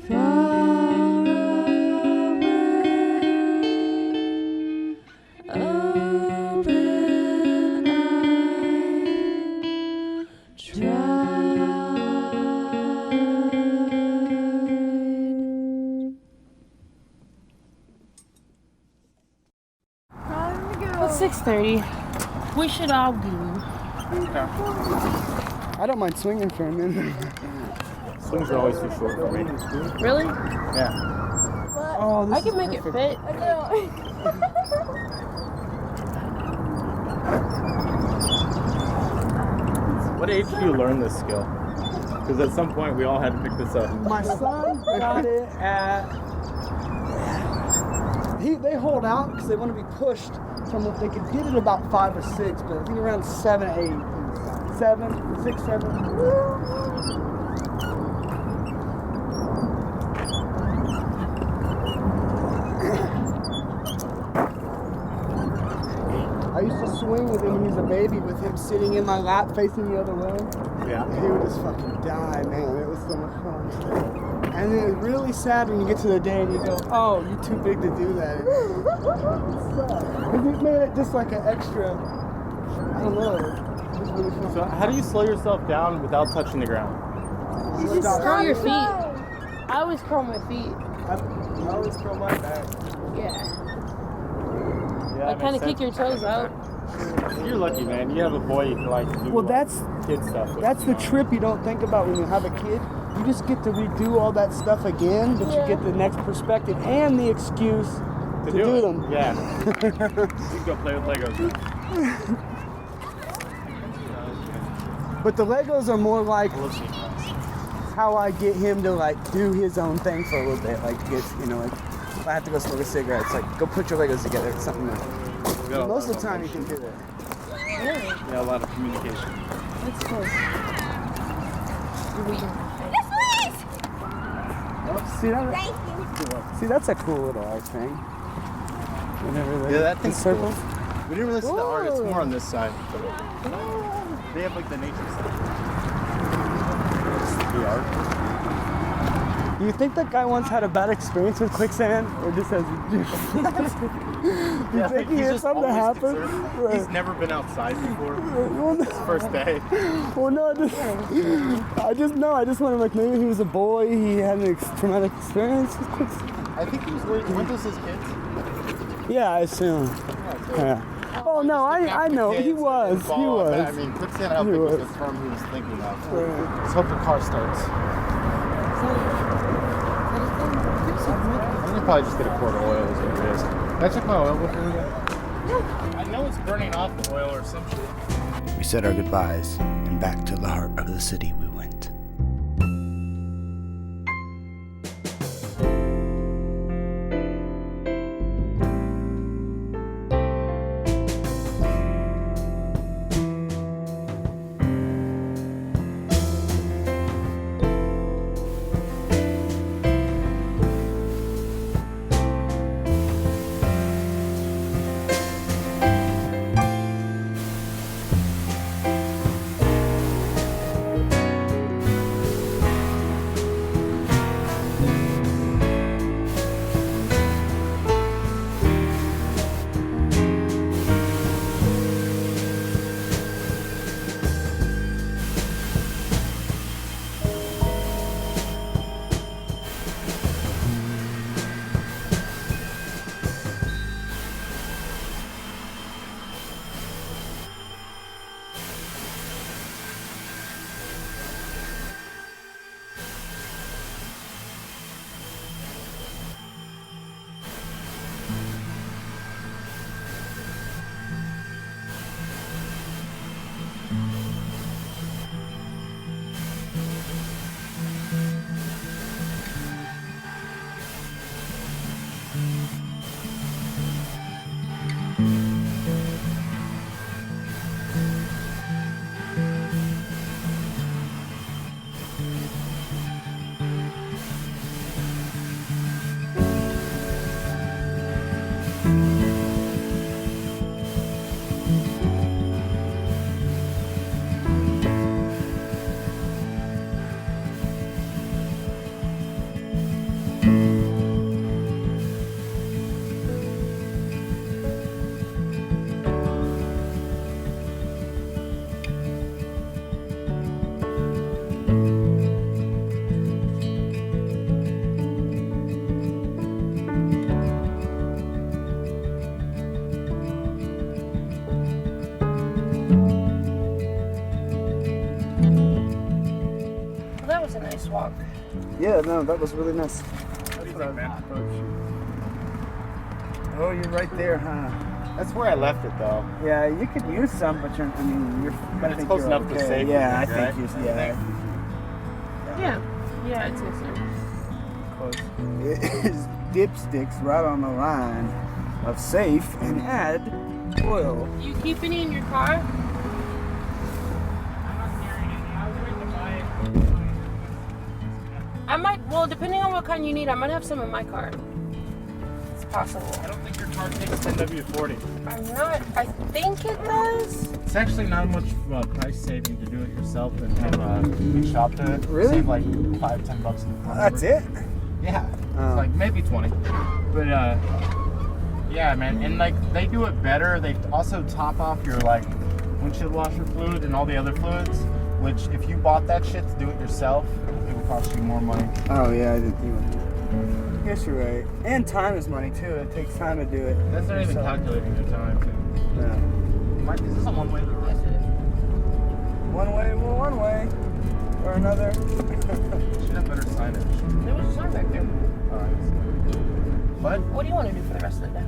far away, open-eyed, It's 6:30. We should all go. I don't mind swinging for a minute. Swings are always too short for me. Really? Yeah. Oh, this I can make it fit. I know. What age do you learn this skill? Because at some point we all had to pick this up. My son got it at. They hold out because they want to be pushed from what they could get it about 5 or 6, but I think around 7, 8, 7, 6, 7. I used to swing with him when he was a baby, with him sitting in my lap facing the other way. Yeah. He would just fucking die, man. It was so much fun. And then it's really sad when you get to the day and you go, oh, you're too big to do that. It sucks. Because it made it just like an extra, I don't know. It was really fun. So how do you slow yourself down without touching the ground? You just Curl your stop feet. time. I always curl my feet. I always throw my back. Yeah. Yeah, Like kind of kick your toes out. You're lucky, man. You have a boy you can like do Well, that's kid stuff with. That's the trip you don't think about when you have a kid. You just get to redo all that stuff again, but you get the next perspective and the excuse to do it. them. Yeah. You can go play with Legos. But the Legos are more like, I love seeing how I get him to like do his own thing for a little bit. Like get, like if I have to go smoke a cigarette, it's like go put your Legos together. It's something that most of the time you can do it. Really? Yeah, a lot of communication. That's cool. Oh, see that? Thank you. See, that's a cool little art thing. Whenever Yeah, that thing's circle. cool. We didn't really see the art. It's more on this side. They have like the nature side. The art. Do you think that guy once had a bad experience with quicksand, or just has? Do you think he had something happen? Right. He's never been outside before. Well, no. It's his first day. Well, no, I just wonder, like maybe he was a boy, he had an traumatic experience with quicksand. I think he was worried. Weren't those his kids? Yeah, I assume. Yeah. Oh no, I know he was. He was. I mean, quicksand, I don't think was the term he was thinking of. Let's hope the car starts. I can probably just get a quart of oil as it is. Can I check my oil before we go? Yeah. I know it's burning off the oil or some shit. We said our goodbyes, and back to the heart of the city we went. walk. Yeah, no, that was really nice. What do you think, man? Oh, you're right there, huh? That's where I left it, though. Yeah, you could use some, but you're, I mean, you're. But I it's think close you're enough to okay. save. Yeah, I right? think you. Yeah. Yeah, I'd say so. Close. It is dipsticks right on the line of safe and add oil. You keep any in your car? I might, well, depending on what kind you need, I might have some in my car. It's possible. I don't think your car takes 10W40. I'm not, I think it does. It's actually not much price saving to do it yourself than have a big shop to it. Really? Save like $5-10 in the car. That's it? Yeah. Oh. It's like maybe 20. But yeah, man. And like they do it better. They also top off your like windshield washer fluid and all the other fluids. Which if you bought that shit to do it yourself, it would cost you more money. Oh yeah, I didn't even. I guess you're right. And time is money too. It takes time to do it. That's not even calculating your time. Too. Yeah. Is this a one-way to the rest? One way, well, one way. Or another. Should have better signage. There was a sign back there. Alright. But What do you want to do for the rest of the day?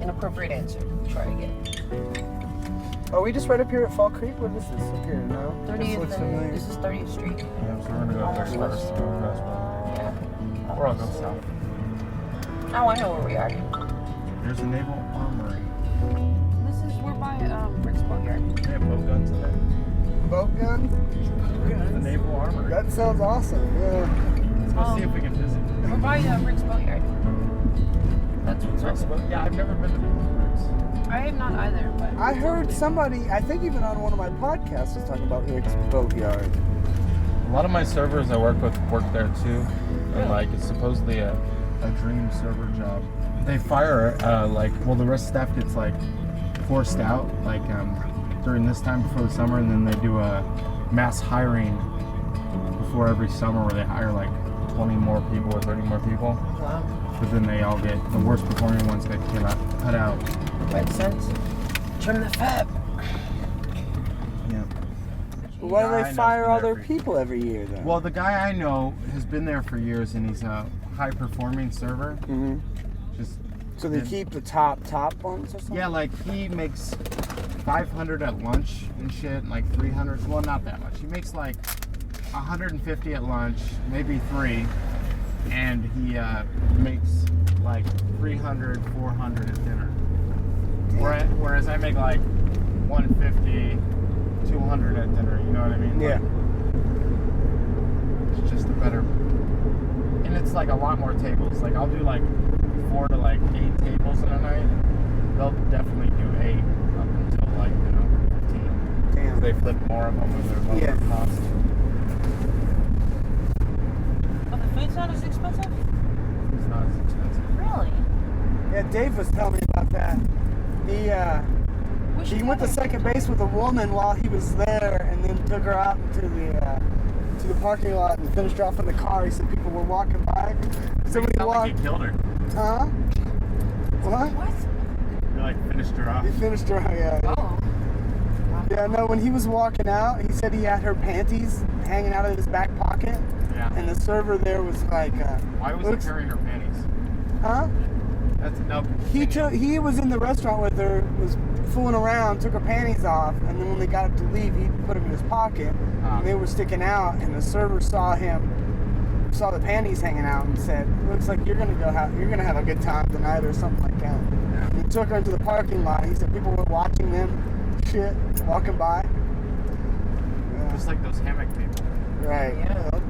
Inappropriate answer. Try again. Are we just right up here at Fall Creek? What is this up here? No? This 30th looks and familiar. this is 30th Street. Yeah, so we're gonna go up there Almost first. west. So we'll go west. Yeah. Or I'll go south. Oh, I know where we are. There's a naval armory. We're by Rick's Boatyard. They have boat guns in there. Boat guns? The naval armory. That sounds awesome. Yeah. Let's go see if we can visit. We're by Rick's Boatyard. That's what's Rick's up. boat? Yeah, I've never been to Rick's. I have not either, but I heard somebody, I think even on one of my podcasts, was talking about Rick's Boatyard. A lot of my servers I work with work there too. And like it's supposedly a dream server job. They fire the rest of the staff gets like forced out during this time before the summer, and then they do a mass hiring before every summer where they hire like 20 more people or 30 more people. wow. But then they all get the worst performing ones get cut out. Makes sense. Trim the fat. Yeah. Why do guy I they know's fire been all there their for- people every year then? Well, the guy I know has been there for years, and he's a high performing server. hmm Just So they and- keep the top ones or something? Yeah, like he makes 500 at lunch and shit, and like 300. Well, not that much. He makes like 150 at lunch, maybe 3, and he makes like 300, 400 at dinner. Whereas I make like 150, 200 at dinner. You know what I mean? Yeah. Like, it's just a better. And it's like a lot more tables. Like I'll do like 4 to like 8 tables in a night. They'll definitely do 8 up until like 15. Damn. They flip more of them with their lower Yeah. cost. But the food's not as expensive? It's not as expensive. Really? Yeah, Dave was telling me about that. He went to second base with a woman while he was there, and then took her out into the parking lot and finished her off in the car. He said people were walking by. Somebody It's not like walked. he killed her. Huh? What? What? You like finished her off. He finished her. Yeah. Oh. Yeah. No. When he was walking out, he said he had her panties hanging out of his back pocket, Yeah. and the server there was like, Why was looks- he carrying her panties? huh? That's no. He was in the restaurant with her, was fooling around, took her panties off, and then when they got up to leave, he put them in his pocket, and they were sticking out, and the server saw the panties hanging out, and said, "Looks like you're gonna have a good time tonight," or something like that. Yeah. And he took her into the parking lot. He said people were watching them, shit, walking by. Yeah. Just like those hammock people. Right. Yeah. Well,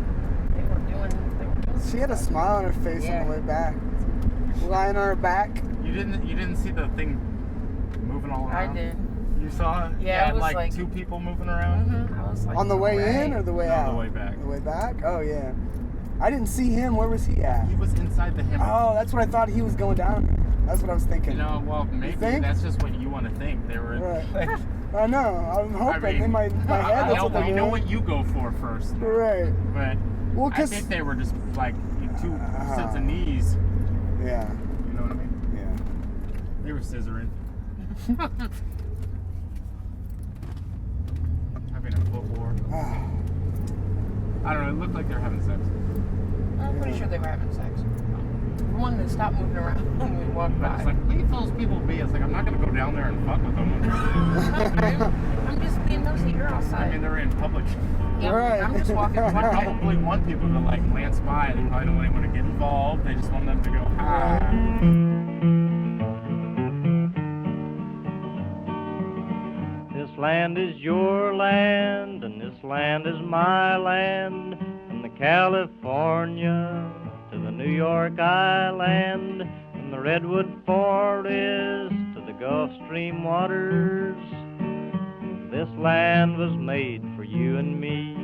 They were doing she had a smile on her face on Yeah. the way back, lying on her back. You didn't see the thing moving all I around? did. You saw it? Yeah, it was like like- 2 people moving around. Mm-hmm. I was like, On the way in or the way No, out? the way back. The way back? Oh yeah. I didn't see him. Where was he at? He was inside the hammock. Oh, that's what I thought he was going down there. That's what I was thinking. You know, well, maybe think? that's just what you want to think. They were. Right. I know. I'm hoping in my head I that's know, what they're I know doing. what you go for first, Right. but Well, I 'cause- think they were just like 2 Uh-huh. sets of knees. Yeah. You know what I mean? Yeah. They were scissoring. Having a foot war. I don't know. It looked like they were having sex. I'm pretty sure they were having sex. The one that stopped moving around when we walked But it's by. like, leave those people be. It's like, I'm not going to go down there and fuck with them. I'm just being nosy. You're I outside. mean, they're in public. Yeah, Right. I'm just walking They by. probably want people to like glance by. They probably don't really want to get involved. They just want them to go, hi. This land is your land, and this land is my land. From the California to the New York Island, from the Redwood Forest to the Gulf Stream waters. This land was made for you and me.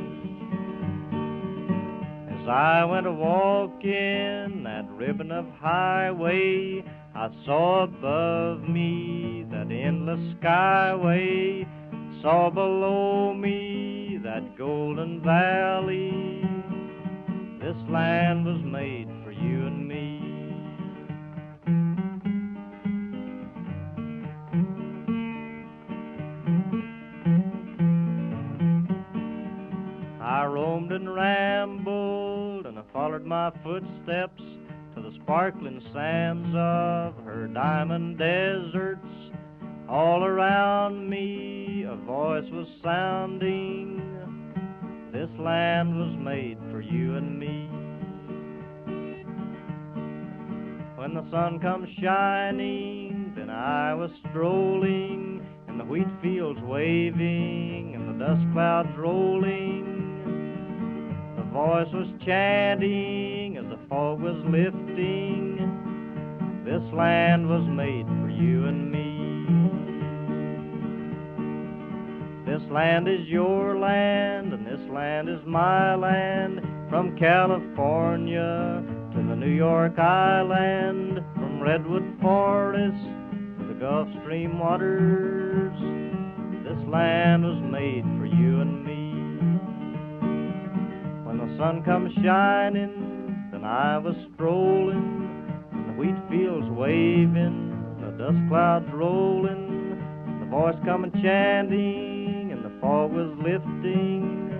As I went a-walking that ribbon of highway, I saw above me that endless skyway, saw below me that golden valley. This land was made for you and me. I roamed and rambled, and I followed my footsteps to the sparkling sands of her diamond deserts. All around me a voice was sounding, this land was made for you and me. When the sun comes shining, then I was strolling, and the wheat fields waving, and the dust clouds rolling. The voice was chanting as the fog was lifting, this land was made for you and me. This land is your land, and this land is my land, from California to the New York Island, from redwood forests to the Gulf Stream waters. This land was made for you and me. When the sun comes shining, then I was strolling, and the wheat fields waving, the dust clouds rolling, the voice coming chanting, and the fog was lifting.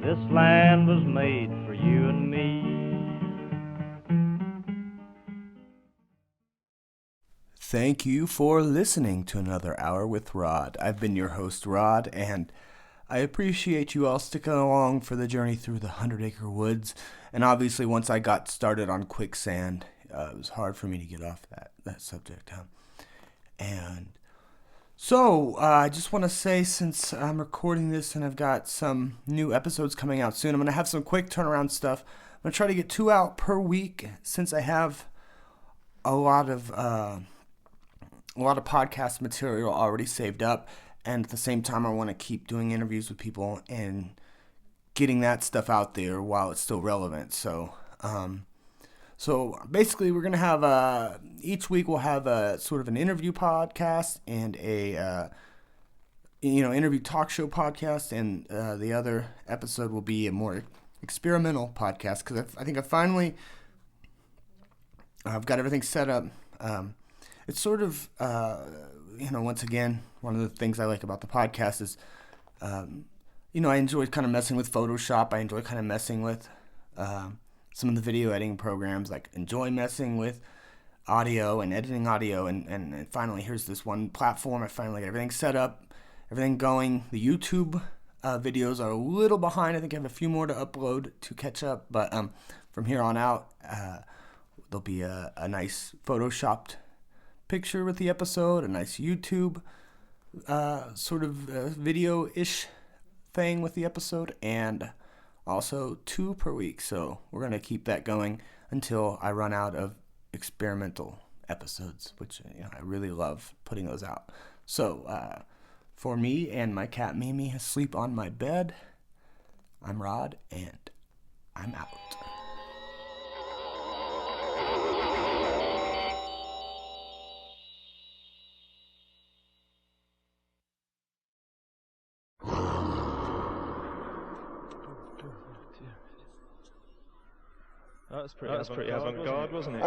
This land was made for you and me. Thank you for listening to another hour with Rod. I've been your host, Rod, and I appreciate you all sticking along for the journey through the 100 Acre Woods. And obviously, once I got started on quicksand, it was hard for me to get off that subject. And so, I just want to say, since I'm recording this and I've got some new episodes coming out soon, I'm going to have some quick turnaround stuff. I'm going to try to get 2 out per week, since I have a lot of podcast material already saved up, and at the same time I want to keep doing interviews with people and getting that stuff out there while it's still relevant. So basically we're going to have each week we'll have a sort of an interview podcast and a interview talk show podcast, and the other episode will be a more experimental podcast, because I think I've got everything set up. It's sort of, once again, one of the things I like about the podcast is, I enjoy kind of messing with Photoshop. I enjoy kind of messing with some of the video editing programs, like enjoy messing with audio and editing audio. And finally, here's this one platform. I finally got everything set up, everything going. The YouTube videos are a little behind. I think I have a few more to upload to catch up. But from here on out, there'll be a nice Photoshopped picture with the episode, a nice YouTube sort of video-ish thing with the episode, and also 2 per week. So we're going to keep that going until I run out of experimental episodes, which I really love putting those out. So for me and my cat Mimi asleep on my bed, I'm Rod, and I'm out. That was pretty avant-garde, wasn't it?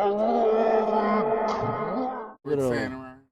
Quicksand